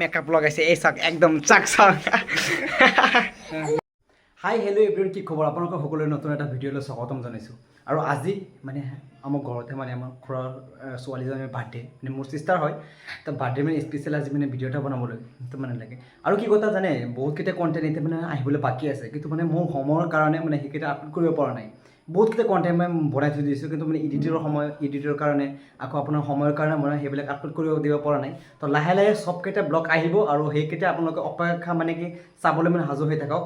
makeup লগাইছে এই চাক একদম চাক চাক হাই হেল্ল' এভৰিৱান কি খবৰ আপোনালোকৰ সকলোৰে নতুন এটা ভিডিঅ'লৈ স্বাগতম জনাইছোঁ আৰু আজি মানে আমাৰ ঘৰতে মানে আমাৰ খুৰাৰ ছোৱালীজনীৰ বাৰ্থডে মানে মোৰ চিষ্টাৰ হয় তো বাৰ্থডে মানে স্পেচিয়েল আজি মানে ভিডিঅ' এটা বনাবলৈ তো মানে লাগে আৰু কি কথা জানে বহুতকেইটা কণ্টেণ্ট এতিয়া মানে আহিবলৈ বাকী আছে কিন্তু মানে মোৰ সময়ৰ কাৰণে মানে সেইকেইটা আপলোড কৰিব পৰা নাই বহুতকেইটা কণ্টেণ্ট মই বনাই থৈ দিছোঁ কিন্তু মানে এডিটৰ কাৰণে আকৌ আপোনাৰ সময়ৰ কাৰণে মই সেইবিলাক আপলোড কৰিব দিব পৰা নাই তো লাহে লাহে সবকেইটা ব্লগ আহিব আৰু সেইকেইটা আপোনালোকে অপেক্ষা মানে কি চাবলৈ মানে সাজু হৈ থাকক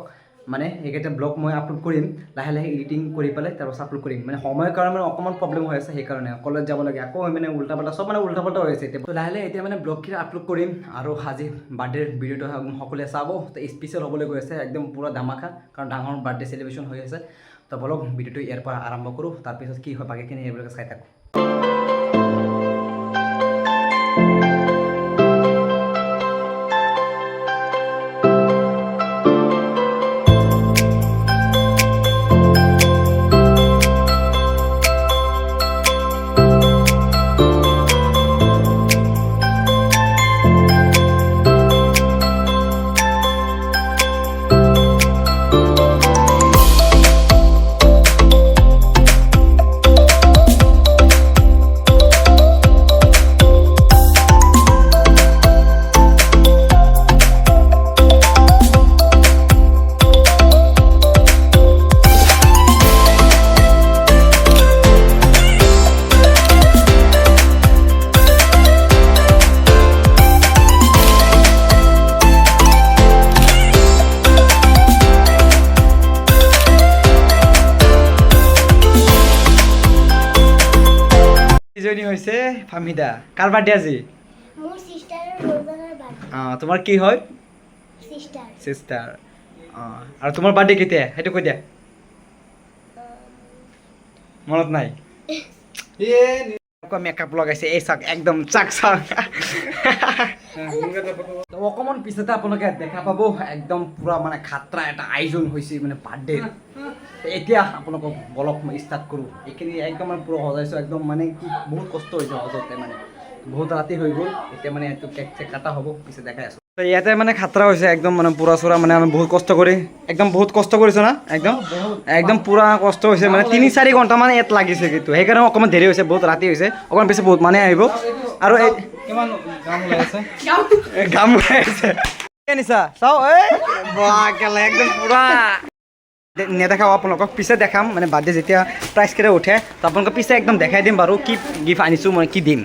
মানে সেইকেইটা ব্লগ মই আপলোড কৰিম লাহে লাহে এডিটিং কৰি পেলাই তাৰপাছত আপলোড কৰিম মানে সময়ৰ কাৰণে মানে অকণমান প্ৰব্লেম হৈ আছে সেইকাৰণে কলেজ যাব লাগে আকৌ মানে উল্টা পাল্টা চব মানে উল্টা পাল্টা হৈ আছে এতিয়া লাহে লাহে এতিয়া মানে ব্লগকেইটা আপলোড কৰিম আৰু আজি বাৰ্থডেৰ ভিডিঅ'টো সকলোৱে চাব তো স্পেচিয়েল হ'বলৈ গৈ আছে একদম পূৰা ধামাকা কাৰণ ডাঙৰ বাৰ্থডে চেলিব্ৰেশ্যন হৈ আছে তো বলক ভিডিঅ'টো ইয়াৰ পৰা আৰম্ভ কৰোঁ তাৰপিছত কি হয় বাকীখিনি এইবিলাকে চাই থাকোঁ ইজনী হৈছে ফামিদা কাৰ বাৰ্থডে আজি মোৰ সিস্টাৰৰ ৰবিবাৰৰ বাৰ্থডে তোমাৰ কি হয় সিস্টাৰ আৰু তোমাৰ বাৰ্থডে কেতিয়া সেইটো কৈ দিয়া মনত নাই মেকআপ লগাইছে এই চাক একদম চাক চাক অকণমান পিছতে আপোনালোকে দেখা পাব একদম পূৰা মানে খাতৰা এটা আয়োজন হৈছে মানে বাৰ্থডে এতিয়া আপোনালোকক বলক মই ষ্টাৰ্ট কৰোঁ এইখিনি একদম মানে পূৰা সজাইছোঁ একদম মানে কি বহুত কষ্ট হৈছে সজাওঁতে মানে বহুত ৰাতি হৈ গ'ল এতিয়া মানে এইটো কেক চেক কাটা হ'ব পিছে দেখাই আছোঁ ইয়াতে মানে খাতৰা হৈছে একদম মানে পূৰা চূৰা মানে আমি বহুত কষ্ট কৰি একদম বহুত কষ্ট কৰিছোঁ না একদম পূৰা কষ্ট হৈছে মানে 3-4 ঘণ্টামান ইয়াত লাগিছে কিন্তু সেইকাৰণে অকণমান দেৰি হৈছে বহুত ৰাতি হৈছে অকণমান পিছত বহুত মানে আহিব আৰু কিমান ঘাম ওলাই আছে নিছা চাওঁ এই কেলে একদম পূৰা নেদেখাওঁ আপোনালোকক পিছে দেখাম মানে বাৰ্থডে যেতিয়া প্ৰাইজকেইটা উঠে তো আপোনালোকক পিছে একদম দেখাই দিম বাৰু কি গিফ্ট আনিছোঁ মই কি দিম